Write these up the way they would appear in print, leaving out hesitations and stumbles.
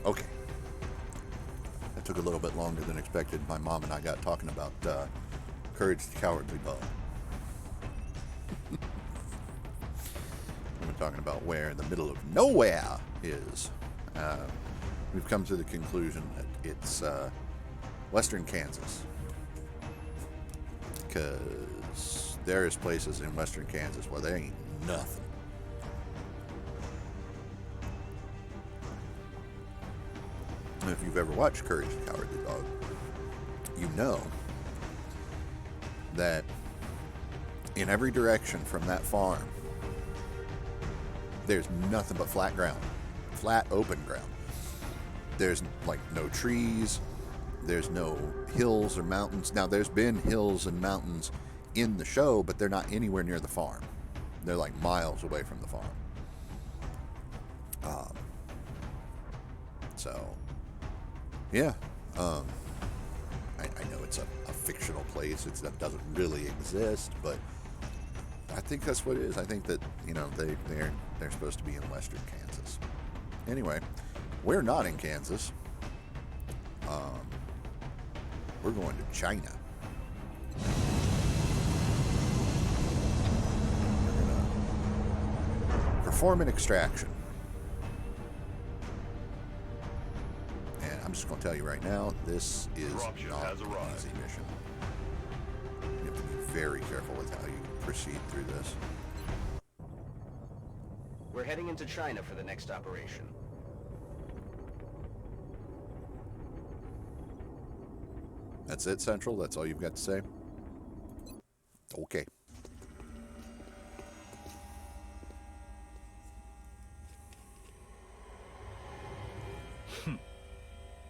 Okay. That took a little bit longer than expected. My mom and I got talking about Courage the Cowardly Dog. We're talking about where in the middle of nowhere is. We've come to the conclusion that it's western Kansas. Because there is places in western Kansas where there ain't nothing. And if you've ever watched Courage the Cowardly Dog, you know that in every direction from that farm, there's nothing but flat ground. Flat, open ground. There's, like, no trees. There's no hills or mountains. Now, there's been hills and mountains in the show, but they're not anywhere near the farm. They're, like, miles away from the farm. So, yeah. I know it's a fictional place. That doesn't really exist, but I think that's what it is. I think that, you know, they're supposed to be in western Kansas. Anyway, we're not in Kansas. We're going to China. We're going to perform an extraction. And I'm just going to tell you right now, this is not an easy mission. You have to be very careful with how you proceed through this. We're heading into China for the next operation. That's it, Central? That's all you've got to say? Okay.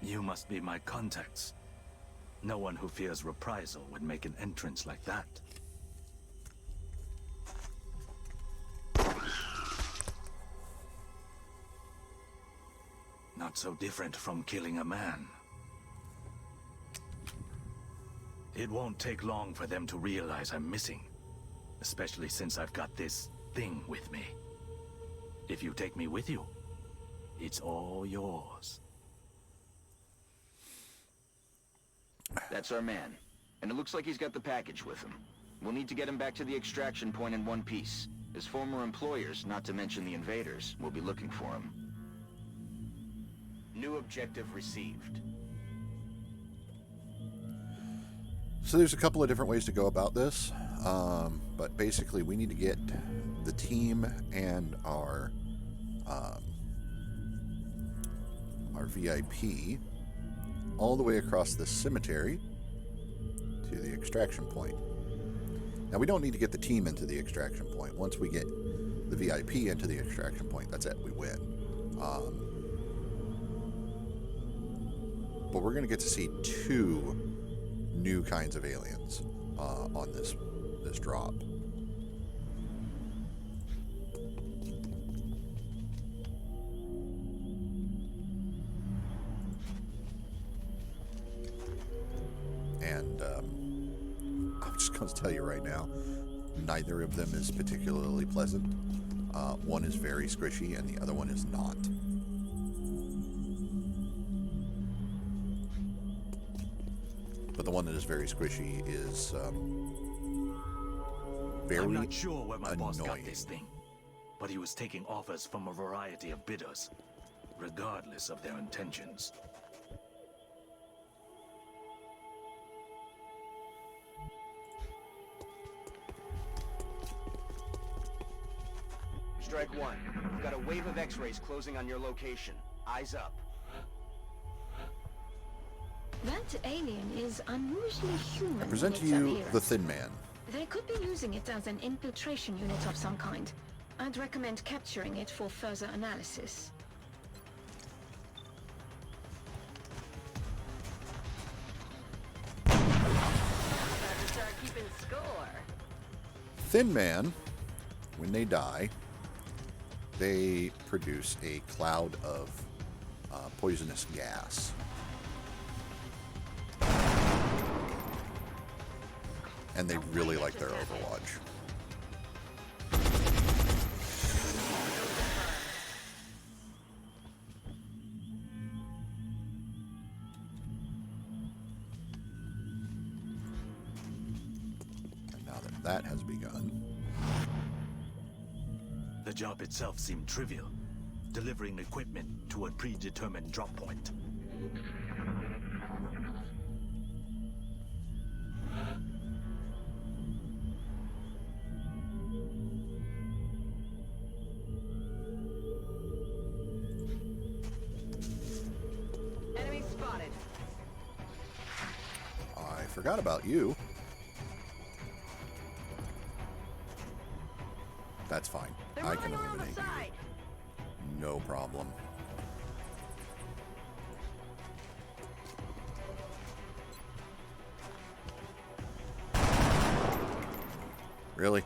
You must be my contacts. No one who fears reprisal would make an entrance like that. Not so different from killing a man. It won't take long for them to realize I'm missing. Especially since I've got this thing with me. If you take me with you, it's all yours. That's our man. And it looks like he's got the package with him. We'll need to get him back to the extraction point in one piece. His former employers, not to mention the invaders, will be looking for him. New objective received. So there's a couple of different ways to go about this, but basically we need to get the team and our VIP all the way across the cemetery to the extraction point. Now we don't need to get the team into the extraction point. Once we get the VIP into the extraction point, that's it, we win. But we're going to get to see two new kinds of aliens on this drop. And I'm just going to tell you right now, neither of them is particularly pleasant. One is very squishy and the other one is not. But the one that is very squishy is very I'm not sure where my boss got annoying. this thing, but he was taking offers from a variety of bidders, regardless of their intentions. Strike one. We've got a wave of X-rays closing on your location. Eyes up. That alien is unusually human. I present to in its you appearance. the Thin Man. They could be using it as an infiltration unit of some kind. I'd recommend capturing it for further analysis. Start keeping score. Thin Man, when they die, they produce a cloud of poisonous gas. And they really like their Overwatch. that has begun. The job itself seemed trivial, delivering equipment to a predetermined drop point. Enemy spotted. I forgot about you. That's fine. They're I can rolling around the eliminate side. you. No problem. Really?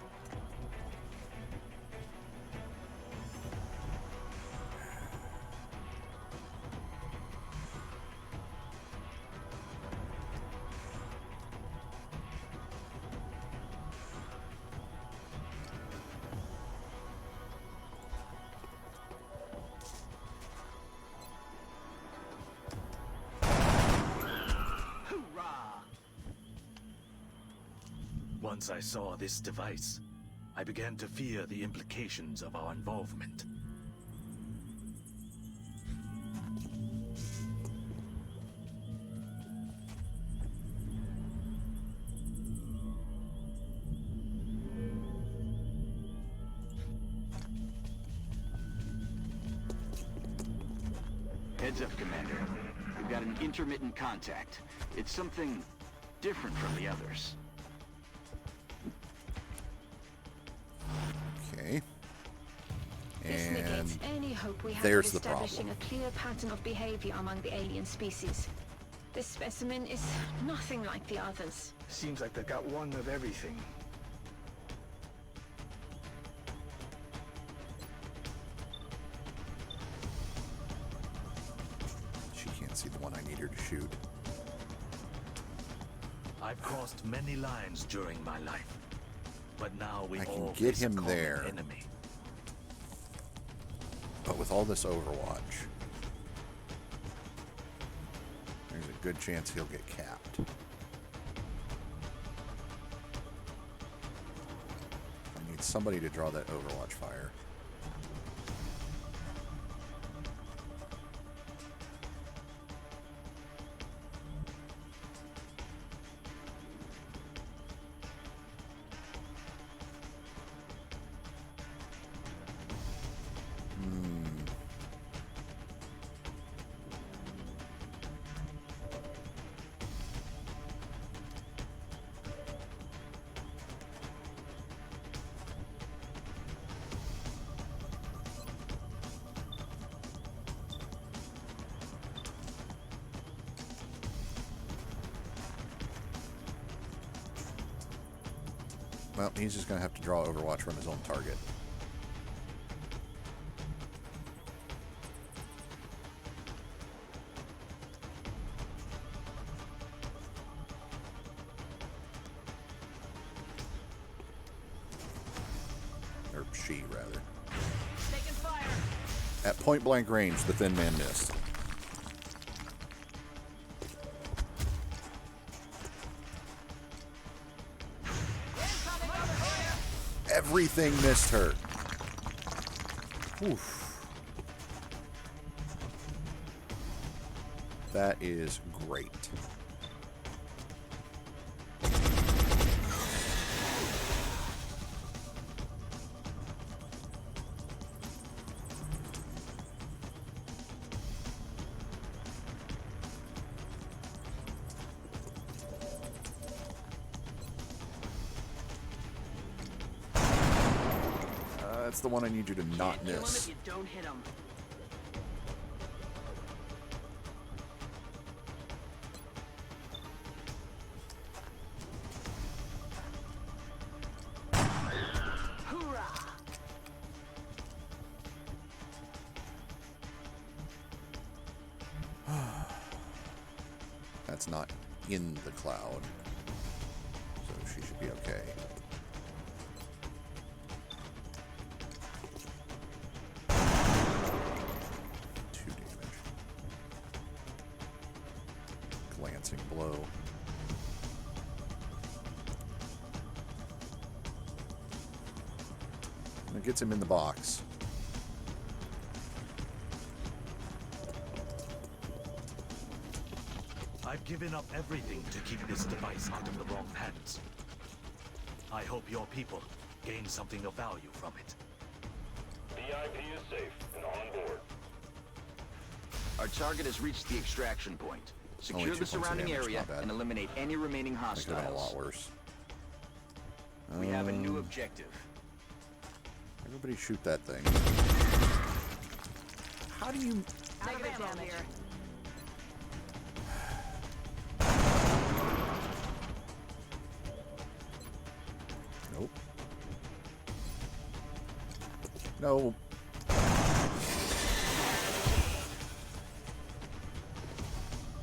Once I saw this device, I began to fear the implications of our involvement. Heads up, Commander. We've got an intermittent contact. It's something different from the others. Okay. This And negates any hope we have there's of the establishing problem. a clear pattern of behavior among the alien species. This specimen is nothing like the others. Seems like they've got one of everything. she can't see the one I need her to shoot. I've crossed many lines during my life, but now we I can all get face a him common there. enemy. But with all this Overwatch, there's a good chance he'll get capped. I need somebody to draw that Overwatch fire. Well, he's just going to have to draw Overwatch from his own target. Or she, rather. Taking fire. At point blank range, the thin man missed. Everything missed her. Oof. That is great. That's the one I need you to not Can't kill 'em miss. if you don't hit 'em. Hoorah! That's not in the cloud, so she should be okay. Glancing blow. It gets him in the box. I've given up everything to keep this device out of the wrong hands. I hope your people gain something of value from it. VIP is safe and on board. Our target has reached the extraction point. Secure Only 2 the points of surrounding damage, area not bad. and eliminate any remaining That could have been a lot hostiles. worse. We have a new objective. Everybody shoot that thing. How do you... Negative ammo here. Nope. No.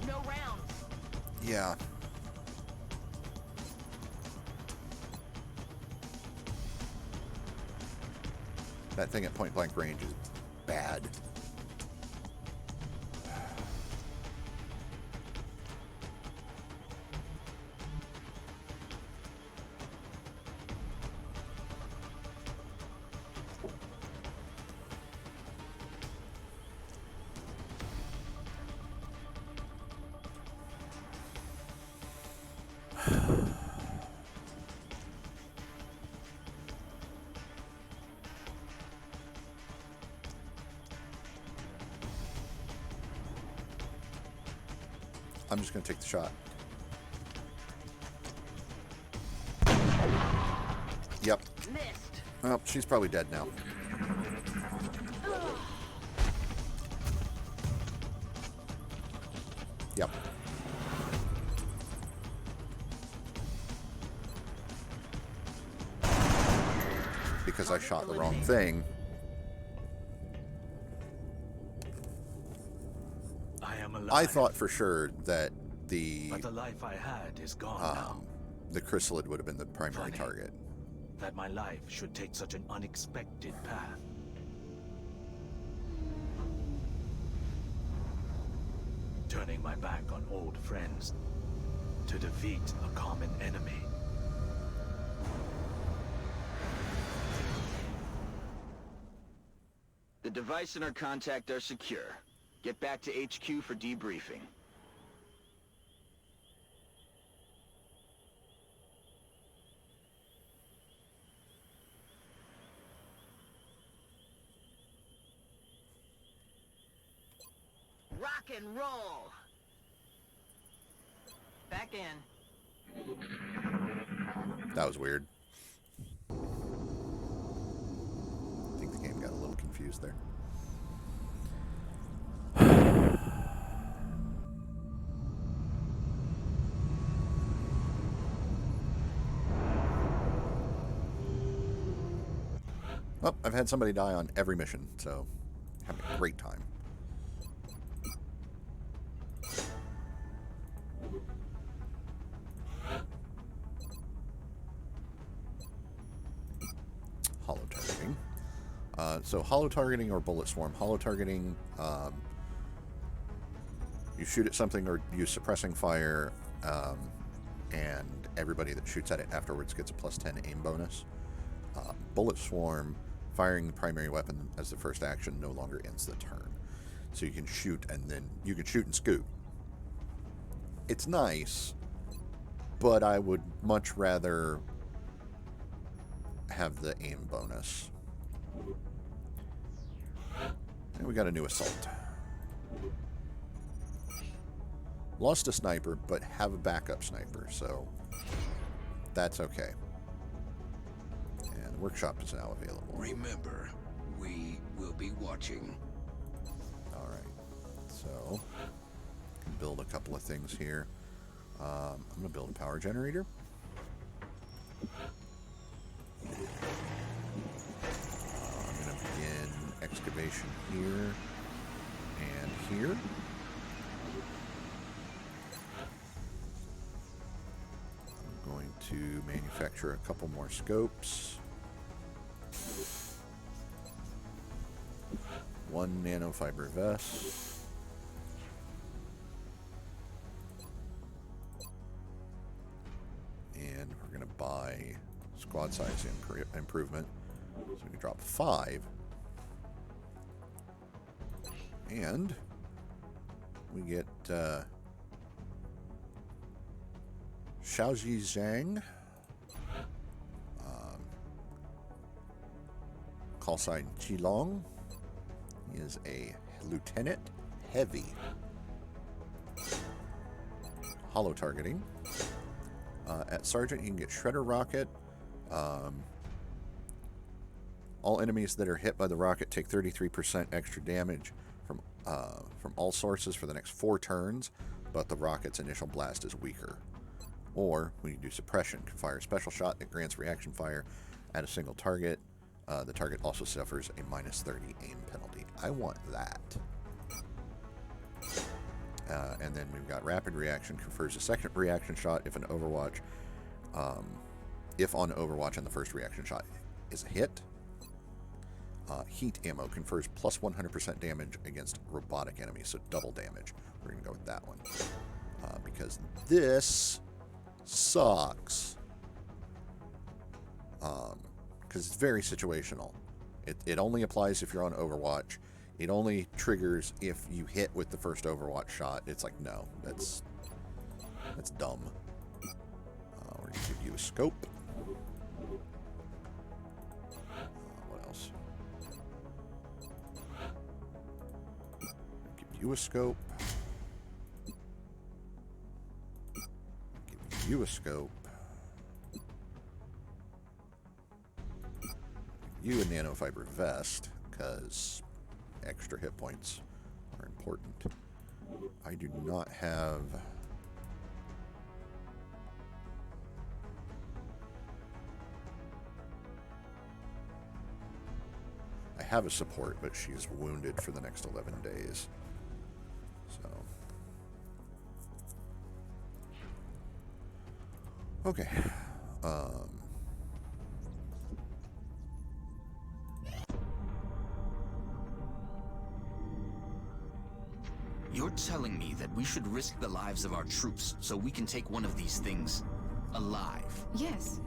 No rounds. Yeah. That thing at point blank range is bad. I'm just going to take the shot. Yep. Missed. Well, she's probably dead now. Yep. Because I shot the wrong thing. I am alive. I thought for sure that But the life I had is gone now. the chrysalid would have been the primary Funny. target. That my life should take such an unexpected path. Turning my back on old friends to defeat a common enemy. The device and our contact are secure. Get back to HQ for debriefing. Rock and roll. Back in. That was weird. I think the game got a little confused there. Well, I've had somebody die on every mission, so having a great time. Hollow targeting. So hollow targeting or bullet swarm. Hollow targeting, you shoot at something or use suppressing fire, and everybody that shoots at it afterwards gets a +10 aim bonus. Bullet swarm, firing the primary weapon as the first action no longer ends the turn. So you can shoot and then you can shoot and scoot. It's nice, but I would much rather have the aim bonus. And we got a new assault. Lost a sniper, but have a backup sniper, so that's okay. And the workshop is now available. Remember, we will be watching. Alright, so build a couple of things here. I'm going to build a power generator. I'm going to begin excavation here and here. I'm going to manufacture a couple more scopes. 1 nanofiber vest. And we're going to buy squad size improvement. So we drop 5. And we get Xiaoji Zhang. Call sign Qilong. He is a lieutenant heavy. Hollow targeting. At Sergeant, you can get Shredder Rocket. All enemies that are hit by the rocket take 33% extra damage from all sources for the next 4 turns, but the rocket's initial blast is weaker. Or, when you do Suppression, can fire a special shot that grants reaction fire at a single target. The target also suffers a -30 aim penalty. I want that. And then we've got Rapid Reaction, confers a second reaction shot if on Overwatch and the first reaction shot is a hit. Heat Ammo confers plus 100% damage against robotic enemies, so double damage. We're going to go with that one. Because this sucks. Because it's very situational. It only applies if you're on Overwatch. It only triggers if you hit with the first Overwatch shot. It's like, no, that's dumb. We're going to give you a scope. What else? Give you a scope. Give you a scope. You a nanofiber vest, because extra hit points are important. I do not have... I have a support, but she's wounded for the next 11 days. So... Okay. You're telling me that we should risk the lives of our troops so we can take one of these things alive? Yes.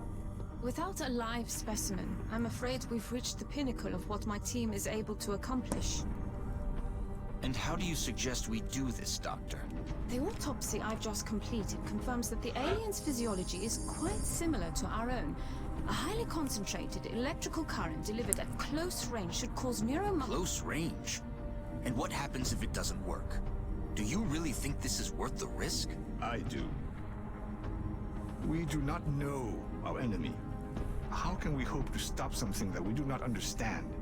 Without a live specimen, I'm afraid we've reached the pinnacle of what my team is able to accomplish. And how do you suggest we do this, Doctor? The autopsy I've just completed confirms that the alien's physiology is quite similar to our own. A highly concentrated electrical current delivered at close range should cause Close range? And what happens if it doesn't work? Do you really think this is worth the risk? I do. We do not know our enemy. How can we hope to stop something that we do not understand?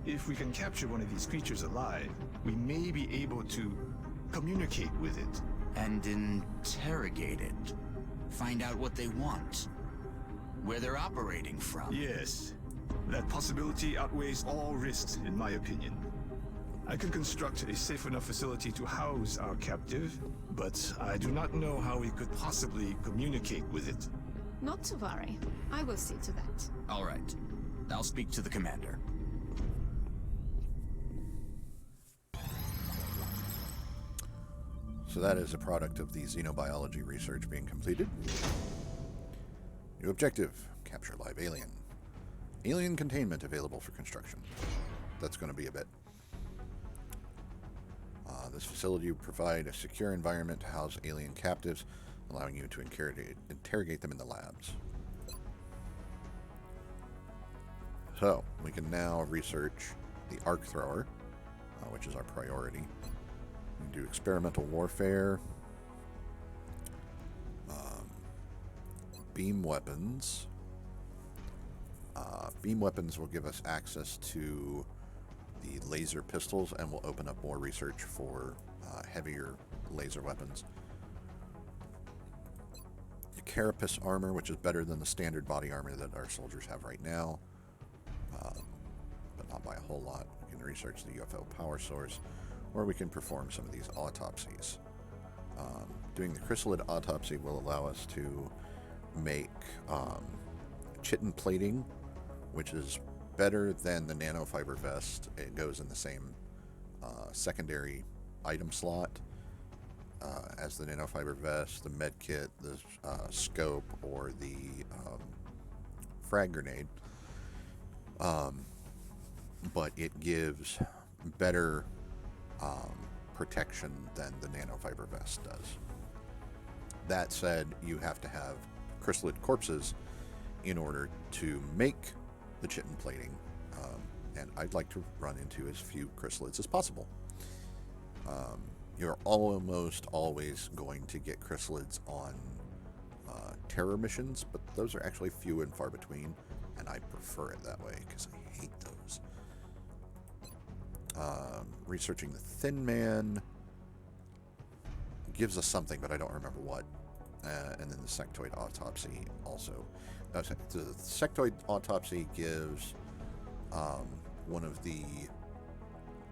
If we can capture one of these creatures alive, we may be able to communicate with it. And interrogate it. Find out what they want. Where they're operating from. Yes. That possibility outweighs all risks, in my opinion. I can construct a safe enough facility to house our captive, but I do not know how we could possibly communicate with it. Not to worry. I will see to that. All right. I'll speak to the commander. So that is a product of the xenobiology research being completed. New objective, capture live alien. Alien containment available for construction. That's going to be a bit. This facility will provide a secure environment to house alien captives, allowing you to interrogate them in the labs. So, we can now research the arc thrower, which is our priority. We can do experimental warfare, beam weapons. Beam weapons will give us access to the laser pistols and will open up more research for heavier laser weapons. The carapace armor, which is better than the standard body armor that our soldiers have right now, but not by a whole lot. We can research the UFO power source, or we can perform some of these autopsies. Doing the chrysalid autopsy will allow us to make chitin plating, which is better than the nanofiber vest. It goes in the same secondary item slot as the nanofiber vest, the med kit, the scope, or the frag grenade. but it gives better protection than the nanofiber vest does. That said, you have to have chrysalid corpses in order to make the chitin plating, and I'd like to run into as few chrysalids as possible. You're almost always going to get chrysalids on terror missions, but those are actually few and far between, and I prefer it that way because I hate those. Researching the Thin Man gives us something, but I don't remember what. And then the sectoid autopsy also. The sectoid autopsy gives one of the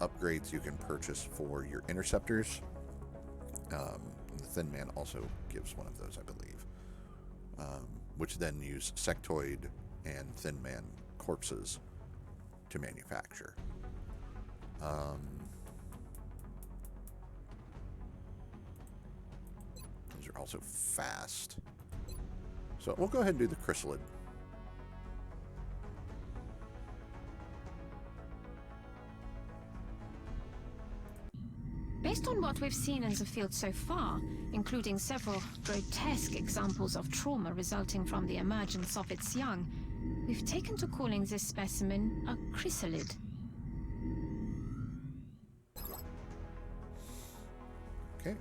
upgrades you can purchase for your interceptors. The Thin Man also gives one of those, I believe, which then use sectoid and Thin Man corpses to manufacture. Those are also fast. So we'll go ahead and do the chrysalid. Based on what we've seen in the field so far, including several grotesque examples of trauma resulting from the emergence of its young, we've taken to calling this specimen a chrysalid. Okay.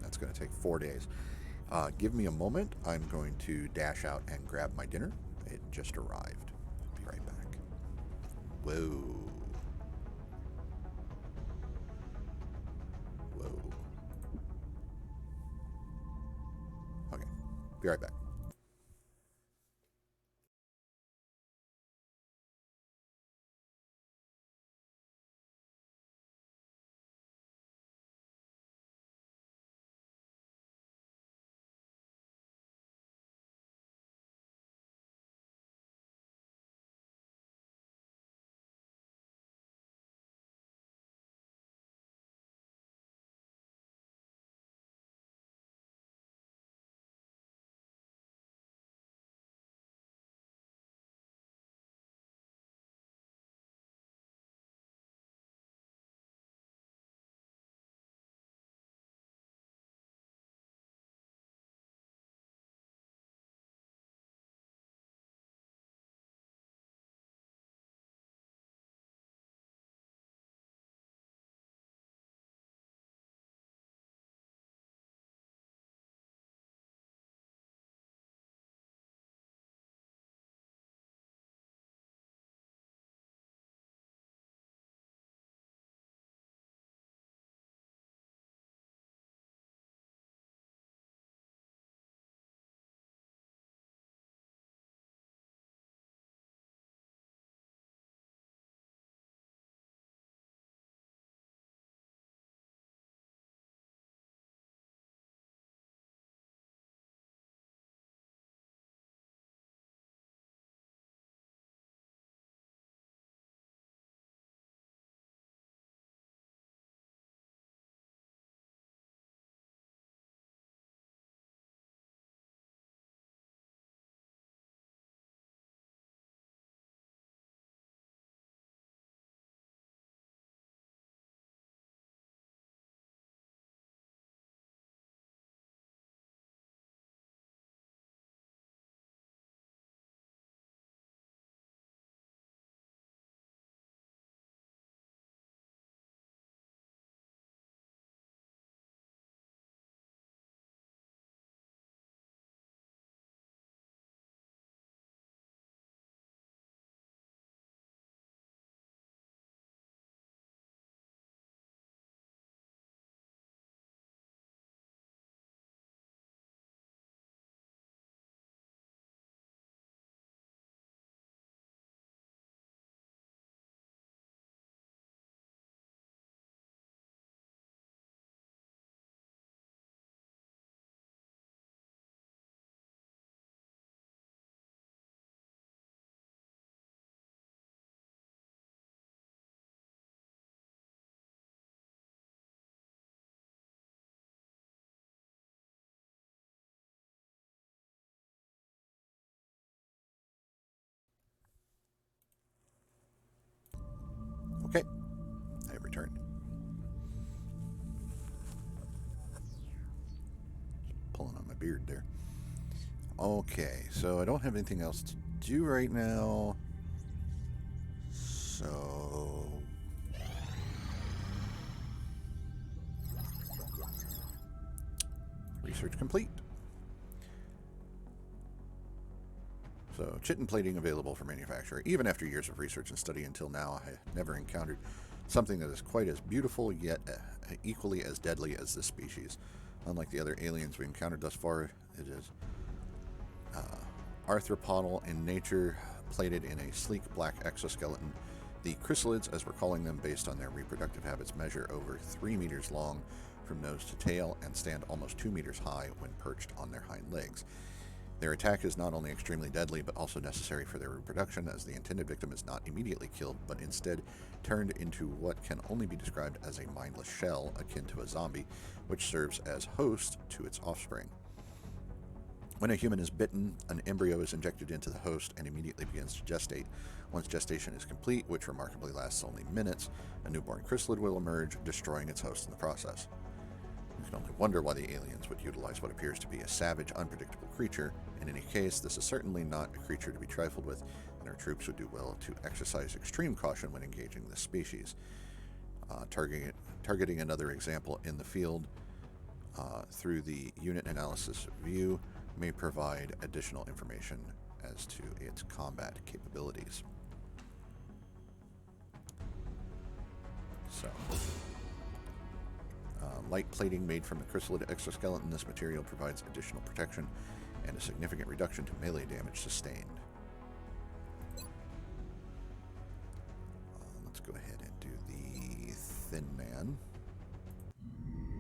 That's going to take 4 days. Give me a moment. I'm going to dash out and grab my dinner. It just arrived. Be right back. Whoa. Whoa. Okay. Be right back. Okay, so I don't have anything else to do right now. So... research complete. So, chitin plating available for manufacture. Even after years of research and study until now, I have never encountered something that is quite as beautiful yet equally as deadly as this species. Unlike the other aliens we encountered thus far, it is arthropodal in nature, plated in a sleek black exoskeleton. The chrysalids, as we're calling them based on their reproductive habits, measure over 3 meters long from nose to tail and stand almost 2 meters high when perched on their hind legs. Their attack is not only extremely deadly, but also necessary for their reproduction, as the intended victim is not immediately killed, but instead turned into what can only be described as a mindless shell, akin to a zombie, which serves as host to its offspring. When a human is bitten, an embryo is injected into the host and immediately begins to gestate. Once gestation is complete, which remarkably lasts only minutes, a newborn chrysalid will emerge, destroying its host in the process. You can only wonder why the aliens would utilize what appears to be a savage, unpredictable creature. In any case, this is certainly not a creature to be trifled with, and our troops would do well to exercise extreme caution when engaging this species. Targeting another example in the field through the unit analysis view may provide additional information as to its combat capabilities. So... light plating made from the chrysalid exoskeleton. This material provides additional protection and a significant reduction to melee damage sustained. Let's go ahead and do the Thin Man.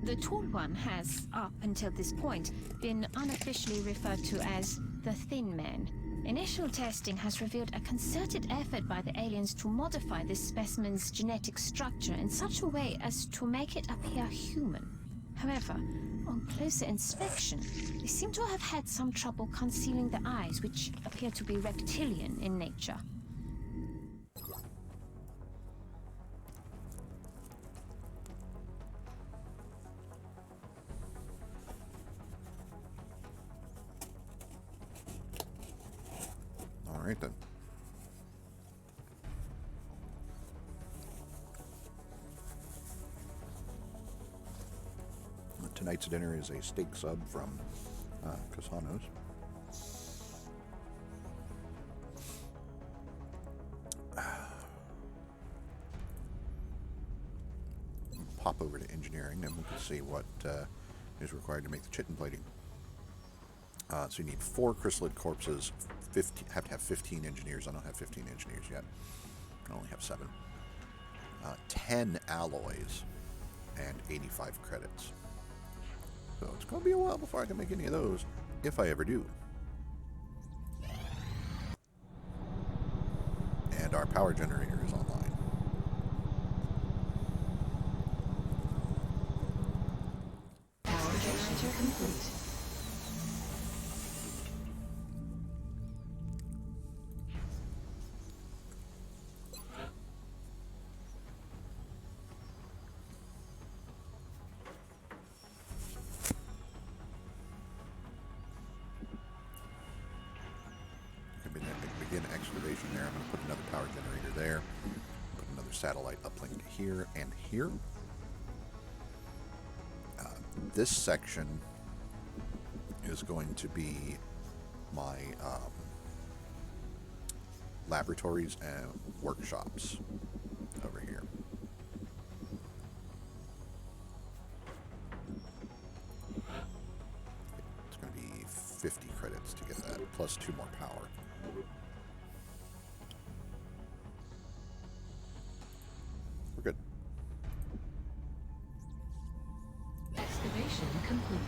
The Tall One has, up until this point, been unofficially referred to as the Thin Man. Initial testing has revealed a concerted effort by the aliens to modify this specimen's genetic structure in such a way as to make it appear human. However, on closer inspection, they seem to have had some trouble concealing the eyes, which appear to be reptilian in nature. All right then. Tonight's dinner is a steak sub from Casano's. Pop over to engineering, and we can see what is required to make the chitin plating. So you need 4 chrysalid corpses. Have to have 15 engineers. I don't have 15 engineers yet. I only have 7. 10 alloys and 85 credits. So it's going to be a while before I can make any of those, if I ever do. And our power generator is online. Power generator complete. Begin excavation there. I'm going to put another power generator there. Put another satellite uplink here and here. This section is going to be my laboratories and workshops over here. It's going to be 50 credits to get that, plus 2 more power. We're good. Excavation complete.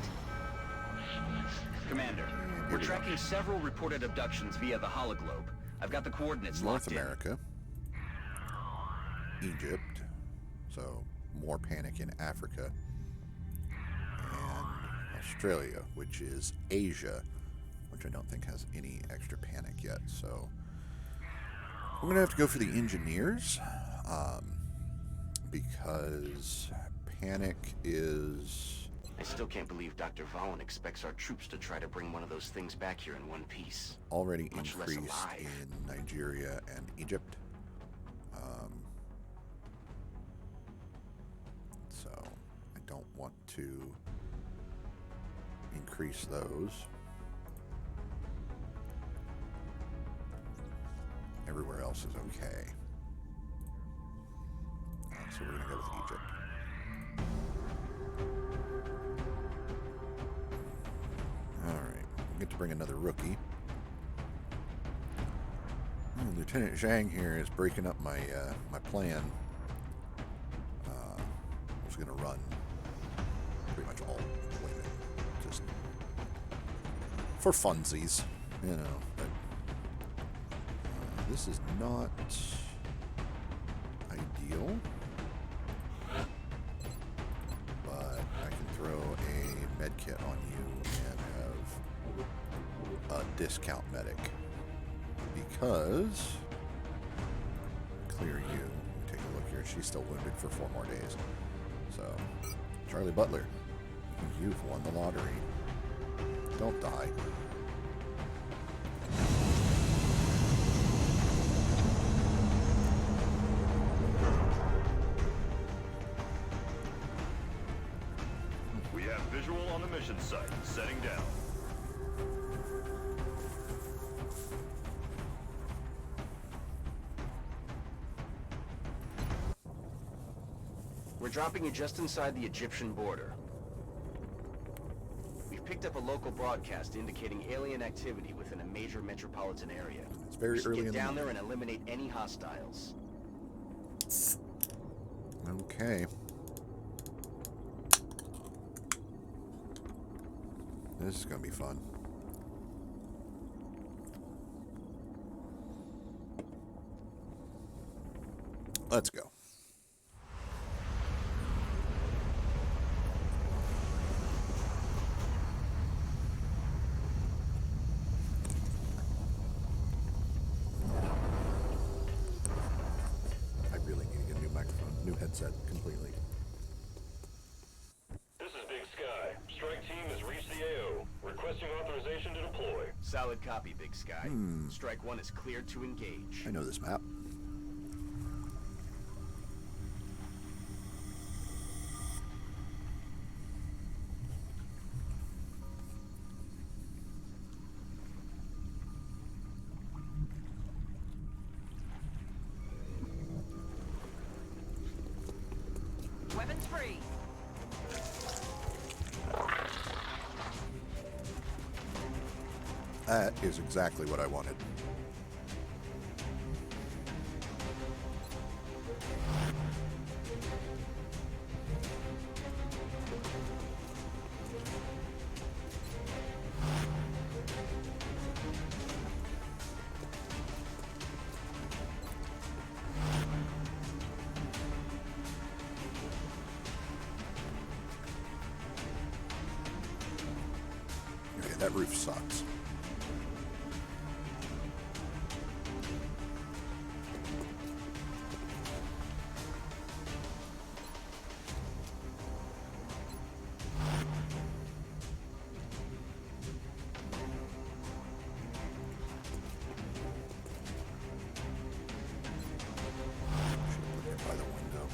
Commander, we're tracking several reported abductions via the hologlobe. I've got the coordinates North locked in. America, Egypt, so more panic in Africa, and Australia, which is Asia, which I don't think has any extra panic yet. So we're going to have to go for the engineers, because panic is I still can't believe Dr. Vaughn expects our troops to try to bring one of those things back here in one piece. Already Much less increased alive. in Nigeria and Egypt. So I don't want to increase those. Everywhere else is okay. So we're going to go with Egypt. Alright, we get to bring another rookie. Lieutenant Zhang here is breaking up my my plan. I was going to run pretty much all women, just for funsies, you know. But this is not ideal, but I can throw a med kit on you and have a discount medic because clear you. Take a look here. She's still wounded for 4 more days. So, Charlie Butler, you've won the lottery. Don't die. We have visual on the mission site. Setting down. We're dropping you just inside the Egyptian border. We've picked up a local broadcast indicating alien activity within a major metropolitan area. It's very We should early get in the down there morning. and eliminate any hostiles. Okay. This is going to be fun. Let's go. I really need to get a new microphone, new headset completely. This is Big Sky. Strike team has reached the AO. Requesting authorization to deploy. Solid copy, Big Sky. Strike 1 is cleared to engage. I know this map. Weapons free. That is exactly what I wanted. Okay, that roof sucks. By the window.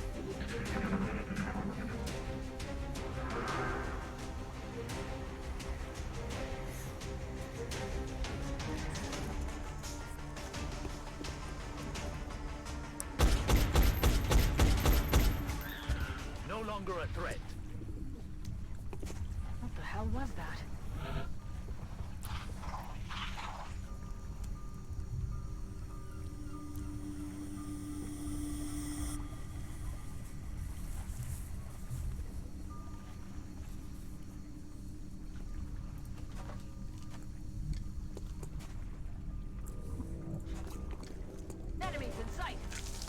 No longer a threat. What the hell was that? Enemies in sight.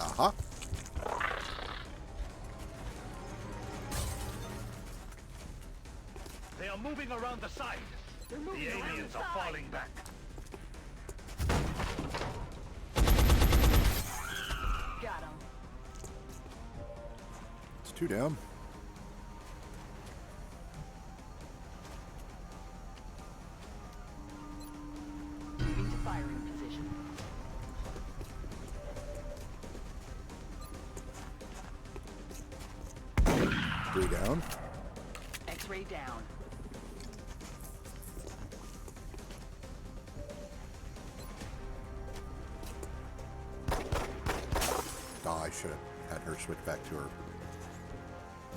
Uh-huh. They are moving around the side. They're The moving around aliens the are side. falling back. Got him. It's 2 down. X-ray down. X-ray down. Oh, I should have had her switch back to her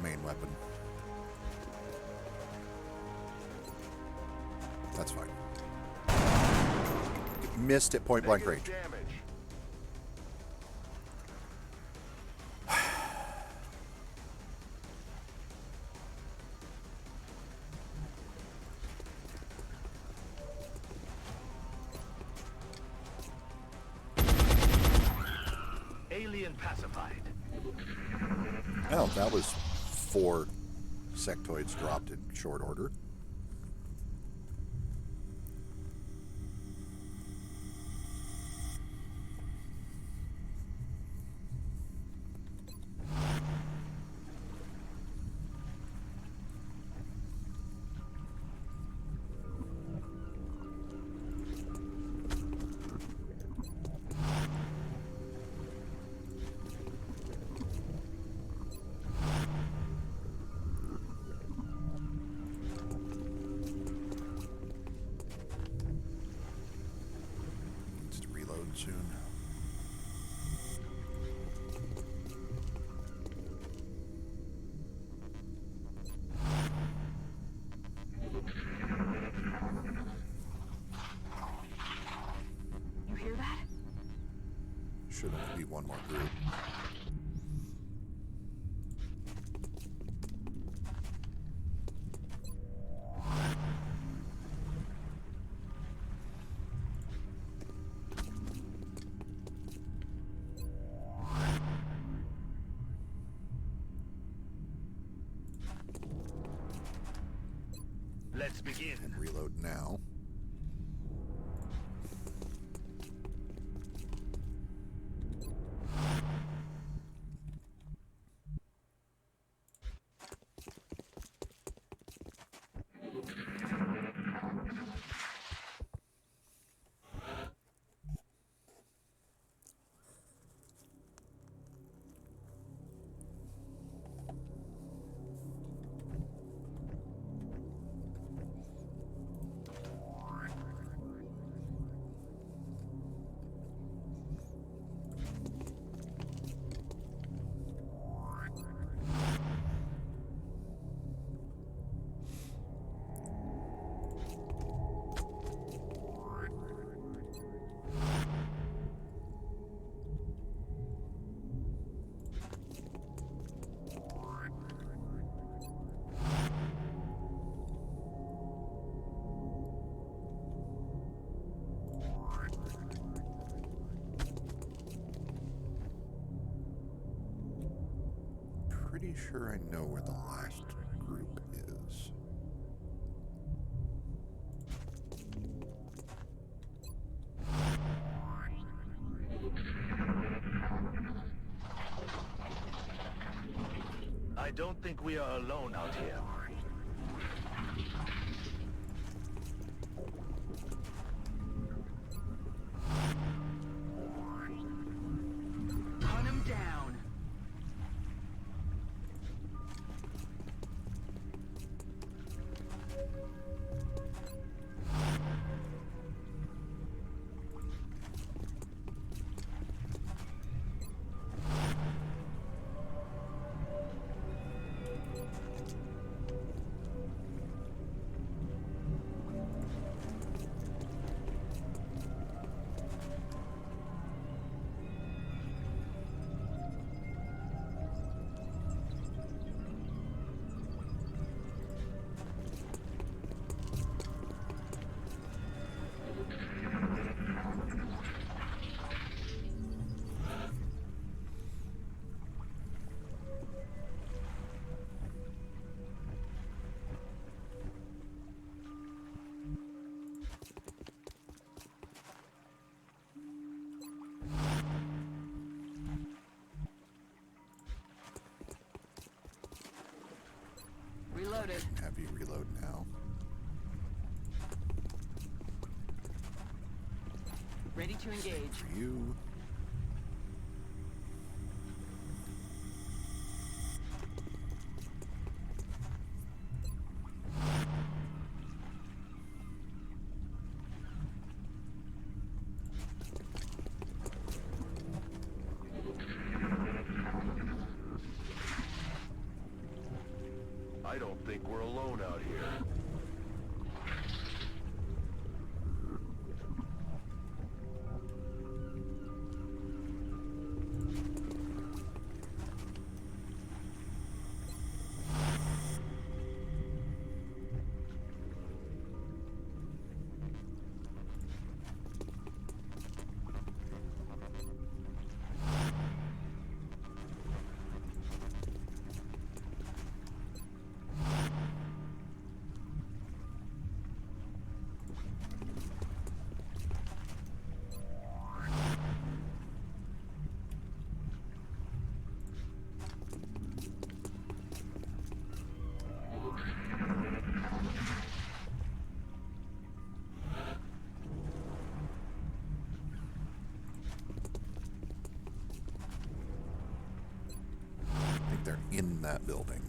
main weapon. That's fine. Missed at point blank range. Alien pacified. Oh, that was 4 sectoids dropped in short order. Needs to reload soon. You hear that? Should only be one more group. Let's begin. And reload now. Pretty sure I know where the last group is. I don't think we are alone out here. Hunt him down. Reloaded. Have you reload now? Ready to engage. For you. think we're alone out here. They're in that building.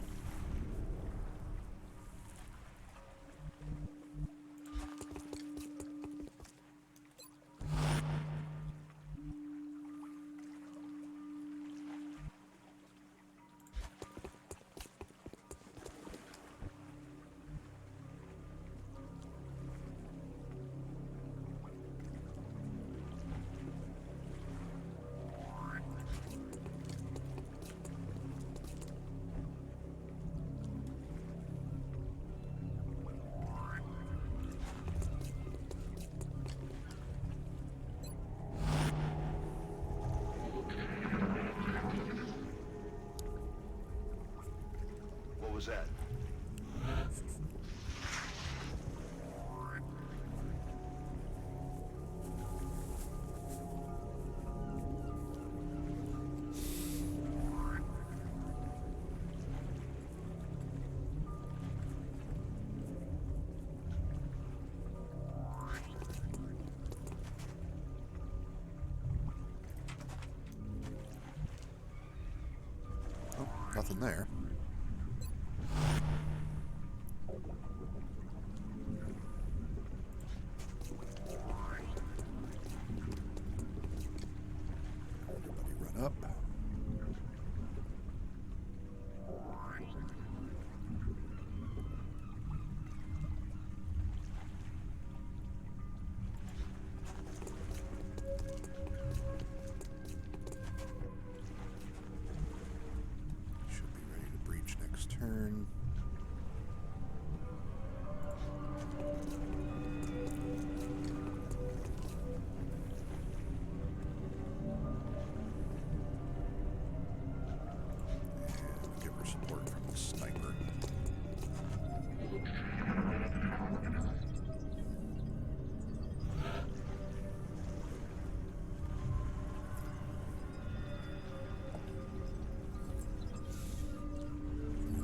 What was that? Oh, nothing there. Everybody run up. Should be ready to breach next turn. And give her support from the sniper.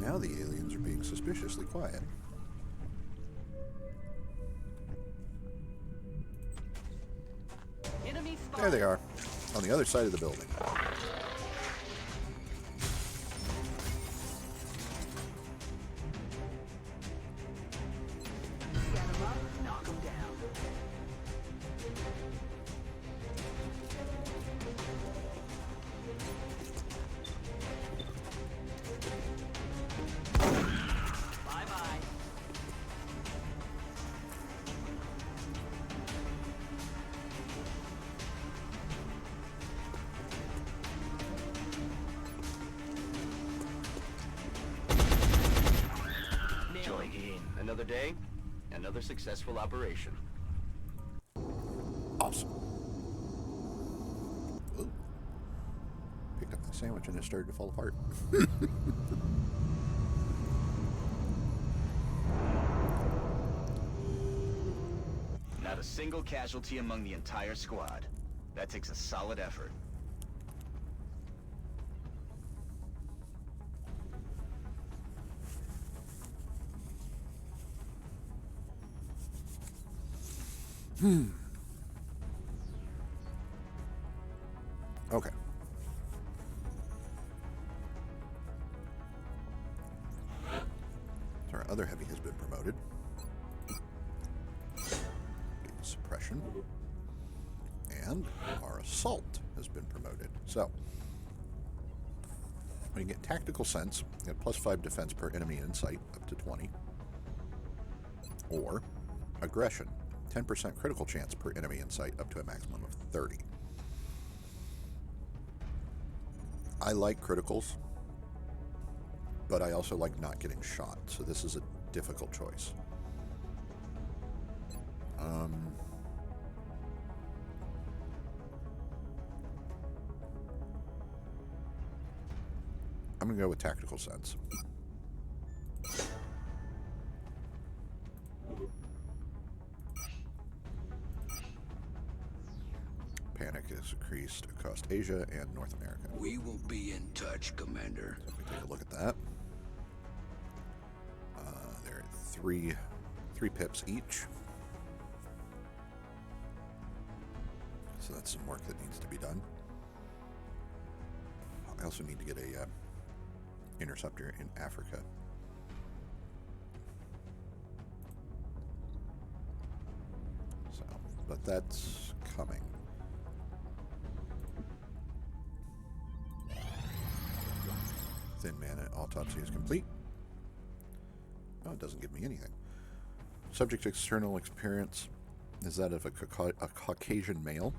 Now the aliens are being suspiciously quiet. Enemy spotted. There they are, on the other side of the building. Set 'em up, knock 'em down. Bye-bye. Nailed Joy it. Gain. Another day, another successful operation. Awesome. Ooh. Picked up my sandwich and it started to fall apart. Not a single casualty among the entire squad. That takes a solid effort. Okay. So our other heavy has been promoted. Suppression. And our assault has been promoted. So, We can get Tactical Sense, get +5 defense per enemy in sight, up to 20. Or Aggression, 10% critical chance per enemy in sight, up to a maximum of 30. I like criticals, but I also like not getting shot, so this is a difficult choice. I'm going to go with Tactical Sense. Panic is increased across Asia and North America. We will be in touch, Commander. So if we take a look at that, there are three pips each. So that's some work that needs to be done. I also need to get a interceptor in Africa. So, but that's coming. Thin Man autopsy is complete. Oh, it doesn't give me anything. Subject's external appearance is that of a Caucasian male.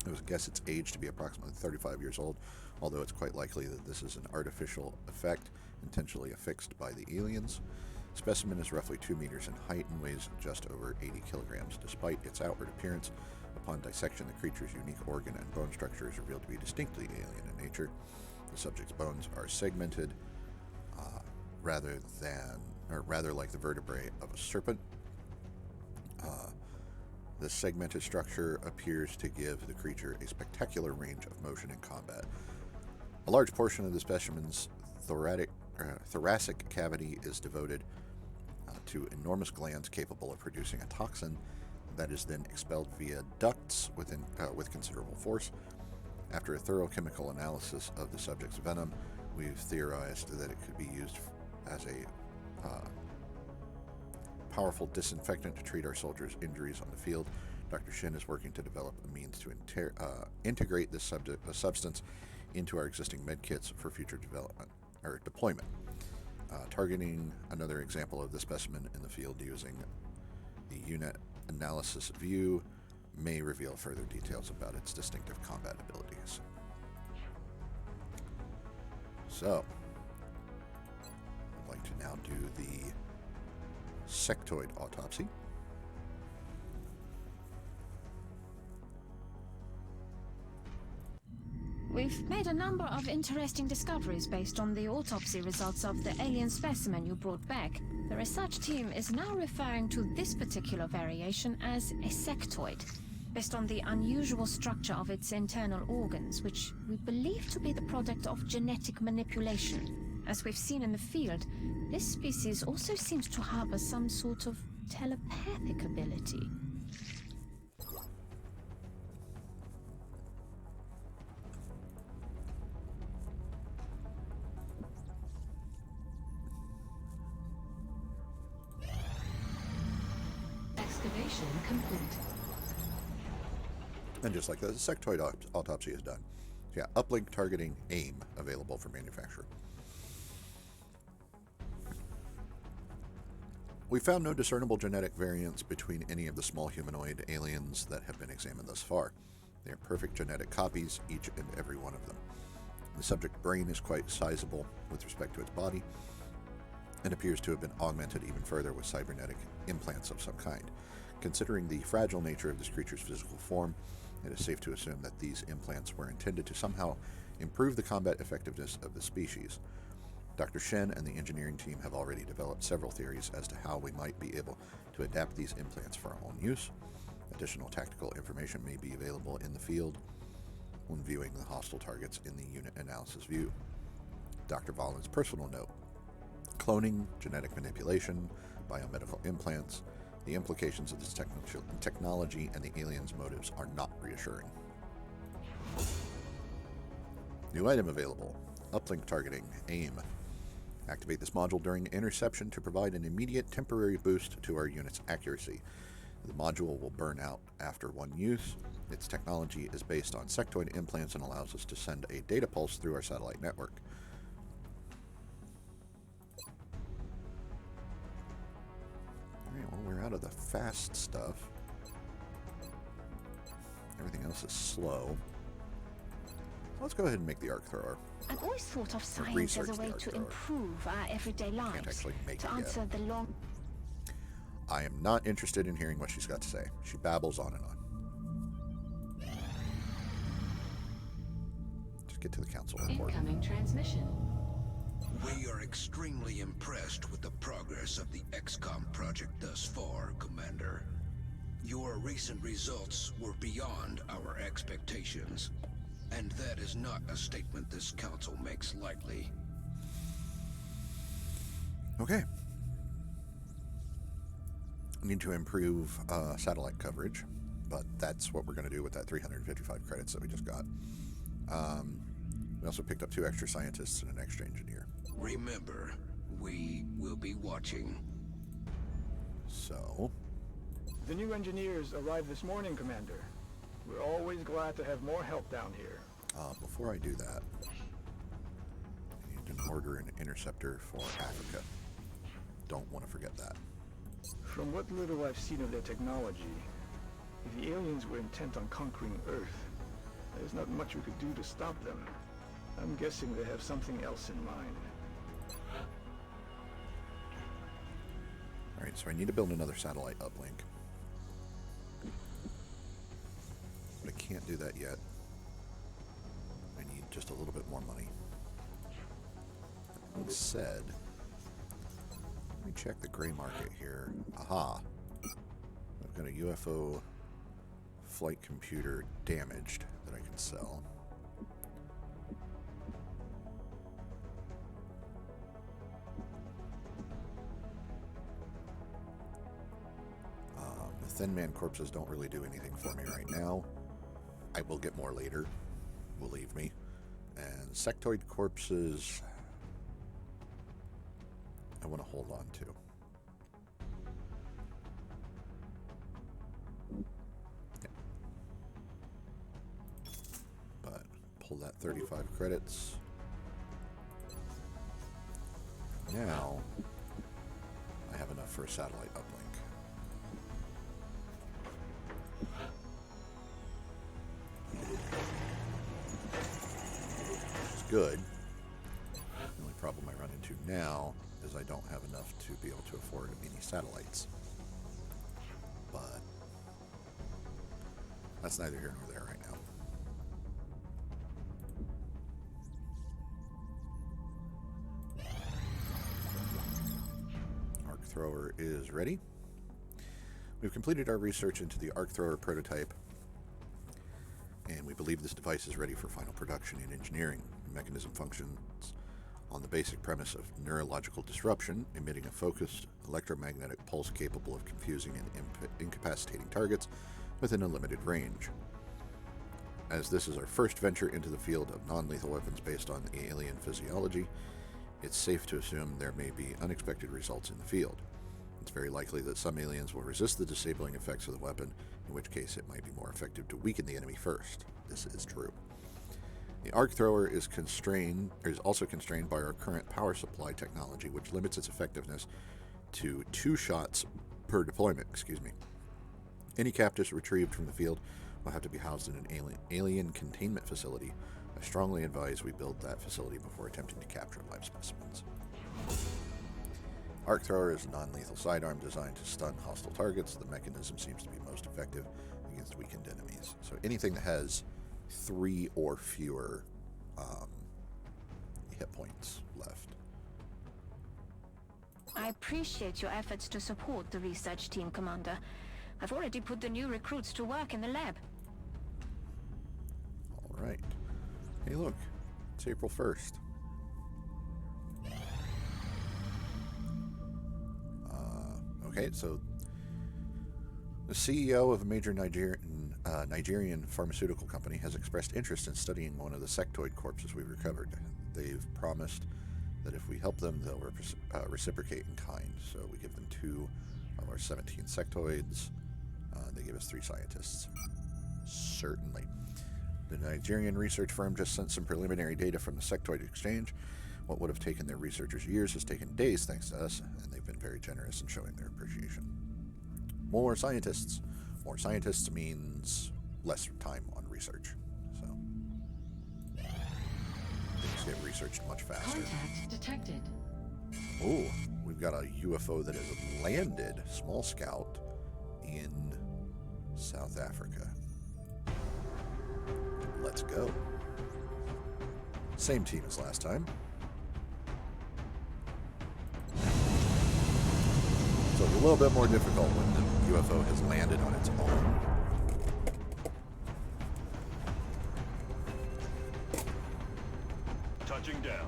I would guess its age to be approximately 35 years old, although it's quite likely that this is an artificial effect intentionally affixed by the aliens. Specimen is roughly 2 meters in height and weighs just over 80 kilograms. Despite its outward appearance, upon dissection, the creature's unique organ and bone structure is revealed to be distinctly alien in nature. The subject's bones are segmented, rather like the vertebrae of a serpent. The segmented structure appears to give the creature a spectacular range of motion in combat. A large portion of the specimen's thoracic cavity is devoted to enormous glands capable of producing a toxin that is then expelled via ducts with considerable force. After a thorough chemical analysis of the subject's venom, we've theorized that it could be used as a powerful disinfectant to treat our soldiers' injuries on the field. Dr. Shin is working to develop a means to integrate this substance into our existing medkits for future development or deployment. Targeting another example of the specimen in the field using the unit analysis view may reveal further details about its distinctive combat abilities. So, I'd like to now do the sectoid autopsy. We've made a number of interesting discoveries based on the autopsy results of the alien specimen you brought back. The research team is now referring to this particular variation as a sectoid, based on the unusual structure of its internal organs, which we believe to be the product of genetic manipulation. As we've seen in the field, this species also seems to harbor some sort of telepathic ability. Excavation complete. And just like that, the sectoid autopsy is done. So yeah, uplink targeting AIM available for manufacture. We found no discernible genetic variants between any of the small humanoid aliens that have been examined thus far. They are perfect genetic copies, each and every one of them. The subject brain is quite sizable with respect to its body, and appears to have been augmented even further with cybernetic implants of some kind. Considering the fragile nature of this creature's physical form, it is safe to assume that these implants were intended to somehow improve the combat effectiveness of the species. Dr. Shen and the engineering team have already developed several theories as to how we might be able to adapt these implants for our own use. Additional tactical information may be available in the field when viewing the hostile targets in the unit analysis view. Dr. Vollin's personal note: cloning, genetic manipulation, biomedical implants. The implications of this technology and the aliens' motives are not reassuring. New item available: uplink targeting, AIM. Activate this module during interception to provide an immediate temporary boost to our unit's accuracy. The module will burn out after one use. Its technology is based on sectoid implants and allows us to send a data pulse through our satellite network. we're out of the fast stuff. Everything else is slow. Let's go ahead and make the arc thrower. I've always thought of science as a way to improve our everyday lives, to answer the long... I am not interested in hearing what she's got to say. She babbles on and on. Just get to the council report. Incoming transmission. We are extremely impressed with the progress of the XCOM project thus far, Commander. Your recent results were beyond our expectations, and that is not a statement this council makes lightly. Okay. We need to improve satellite coverage, but that's what we're going to do with that 355 credits that we just got. We also picked up 2 extra scientists and an extra engineer. Remember, we will be watching. So... The new engineers arrived this morning, Commander. We're always glad to have more help down here. Before I do that, I need to order an interceptor for Africa. Don't want to forget that. From what little I've seen of their technology, if the aliens were intent on conquering Earth, there's not much we could do to stop them. I'm guessing they have something else in mind. Alright, so I need to build another satellite uplink. But I can't do that yet. I need just a little bit more money. That being said, let me check the gray market here. Aha! I've got a UFO flight computer damaged that I can sell. The Thin Man corpses don't really do anything for me right now. I will get more later, believe me. And sectoid corpses, I want to hold on to. Yeah. But pull that 35 credits. Now, I have enough for a satellite uplink. Good. The only problem I run into now is I don't have enough to be able to afford any satellites. But that's neither here nor there right now. Arc thrower is ready. We've completed our research into the arc thrower prototype, and we believe this device is ready for final production in engineering. The mechanism functions on the basic premise of neurological disruption, emitting a focused electromagnetic pulse capable of confusing and incapacitating targets within a limited range. As this is our first venture into the field of non-lethal weapons based on alien physiology, it's safe to assume there may be unexpected results in the field. It's very likely that some aliens will resist the disabling effects of the weapon, in which case it might be more effective to weaken the enemy first. This is true. The arc thrower is also constrained by our current power supply technology, which limits its effectiveness to 2 shots per deployment. Any captives retrieved from the field will have to be housed in an alien containment facility. I strongly advise we build that facility before attempting to capture live specimens. Arc thrower is a non-lethal sidearm designed to stun hostile targets. The mechanism seems to be most effective against weakened enemies. So anything that has 3 or fewer hit points left. I appreciate your efforts to support the research team, Commander. I've already put the new recruits to work in the lab. All right. Hey, look. It's April 1st. Okay, so the CEO of a major Nigerian pharmaceutical company has expressed interest in studying one of the sectoid corpses we've recovered. They've promised that if we help them, they'll reciprocate in kind. So we give them 2 of our 17 sectoids. They give us 3 scientists. Certainly. The Nigerian research firm just sent some preliminary data from the sectoid exchange. What would have taken their researchers years has taken days thanks to us, and they've been very generous in showing their appreciation. more scientists. More scientists means less time on research. So things get researched much faster. Contact detected. Oh, we've got a UFO that has landed, small scout, in South Africa. Let's go. Same team as last time. So it's a little bit more difficult when the UFO has landed on its own. Touching down.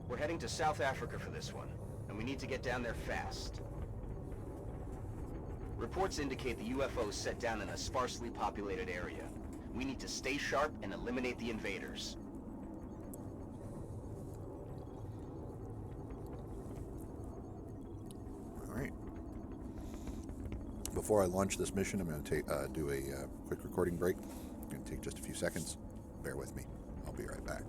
We're heading to South Africa for this one, and we need to get down there fast. Reports indicate the UFO is set down in a sparsely populated area. We need to stay sharp and eliminate the invaders. All right. Before I launch this mission, I'm going to do a quick recording break. It's going to take just a few seconds. Bear with me. I'll be right back.